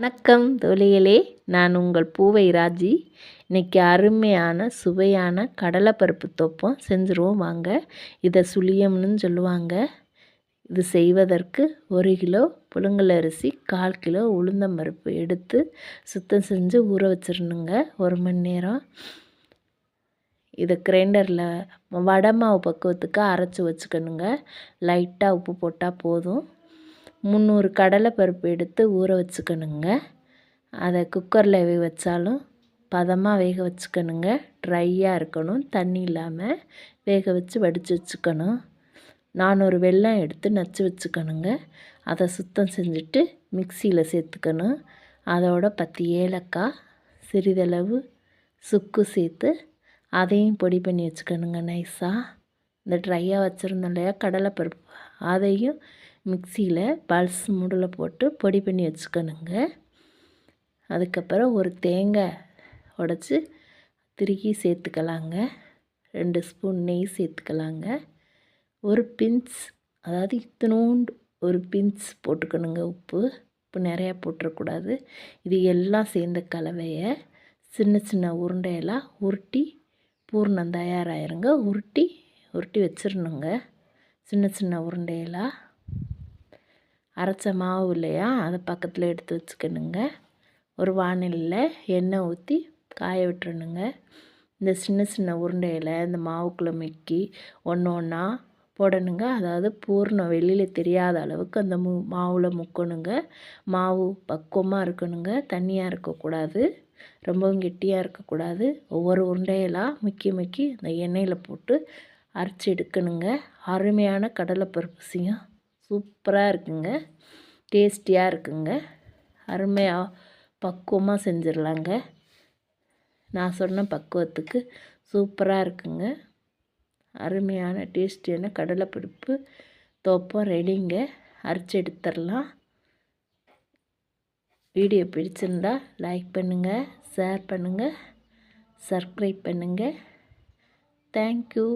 வணக்கம் தோழிகளே, நான் உங்கள் பூவை ராஜி. இன்றைக்கி அருமையான சுவையான கடலைப்பருப்பு தொப்பம் செஞ்சுருவோம் வாங்க. இதை சுழியம்னு சொல்லுவாங்க. இது செய்வதற்கு 1 கிலோ புழுங்கல் அரிசி, 1/4 கிலோ உளுந்தம்பருப்பு எடுத்து சுத்தம் செஞ்சு ஊற வச்சிடணுங்க 1 மணி நேரம். இதை கிரைண்டரில் வடை மாவு பக்குவத்துக்கு அரைச்சி வச்சுக்கணுங்க. லைட்டாக உப்பு போட்டால் போதும். 300 கடலைப்பருப்பு எடுத்து ஊற வச்சுக்கணுங்க. அதை குக்கரில் வேக வச்சாலும் பதமாக வேக வச்சுக்கணுங்க. ட்ரையாக இருக்கணும், தண்ணி இல்லாமல் வேக வச்சு வடித்து வச்சுக்கணும். 400 வெல்லம் எடுத்து நச்சு வச்சுக்கணுங்க. அதை சுத்தம் செஞ்சுட்டு மிக்சியில் சேர்த்துக்கணும். அதோட 10 ஏலக்காய், சிறிதளவு சுக்கு சேர்த்து அதையும் பொடி பண்ணி வச்சுக்கணுங்க நைஸாக. இந்த ட்ரையாக வச்சுருந்தோம் இல்லையா கடலைப்பருப்பு, அதையும் மிக்சியில் பல்ஸ் மூடில் போட்டு பொடி பண்ணி வச்சுக்கணுங்க. அதுக்கப்புறம் ஒரு தேங்காய் உடச்சி திருகி சேர்த்துக்கலாங்க. 2 ஸ்பூன் நெய் சேர்த்துக்கலாங்க. ஒரு பிஞ்ச், அதாவது இத்தினோண்டு ஒரு பிஞ்ச் போட்டுக்கணுங்க. உப்பு நிறையா போட்டுறக்கூடாது. இது எல்லாம் சேர்ந்த கலவையை சின்ன சின்ன உருண்டையெல்லாம் உருட்டி பூர்ணம் தயாராகிருங்க. உருட்டி வச்சிடணுங்க. சின்ன சின்ன உருண்டையெல்லாம் அரைச்ச மாவு இல்லையா, அதை பக்கத்தில் எடுத்து வச்சுக்கணுங்க. ஒரு வாணலியில் எண்ணெய் ஊற்றி காய விட்டுறணுங்க. இந்த சின்ன சின்ன உருண்டையில் இந்த மாவுக்குள்ளே முக்கி ஒன்று ஒன்றா போடணுங்க. அதாவது பூர்ணம் வெளியில் தெரியாத அளவுக்கு அந்த மாவில் முக்கணுங்க. மாவு பக்குவமாக இருக்கணுங்க, தண்ணியாக இருக்கக்கூடாது, ரொம்பவும் கெட்டியாக இருக்கக்கூடாது. ஒவ்வொரு உருண்டையெல்லாம் முக்கி இந்த எண்ணெயில் போட்டு அரைச்சி எடுக்கணுங்க. அருமையான கடலைப்பருப்பு செய்யும் சூப்பராக இருக்குங்க, டேஸ்டியாக இருக்குங்க. அருமையாக பக்குவமாக செஞ்சிடலாங்க. நான் சொன்ன பக்குவத்துக்கு சூப்பராக இருக்குங்க. அருமையான டேஸ்டியான கடலைப்பருப்பு தொப்பம் ரெடிங்க. அரைச்சி எடுத்துடலாம். வீடியோ பிடிச்சிருந்தா லைக் பண்ணுங்கள், ஷேர் பண்ணுங்கள், சப்ஸ்கிரைப் பண்ணுங்கள். தேங்க்யூ.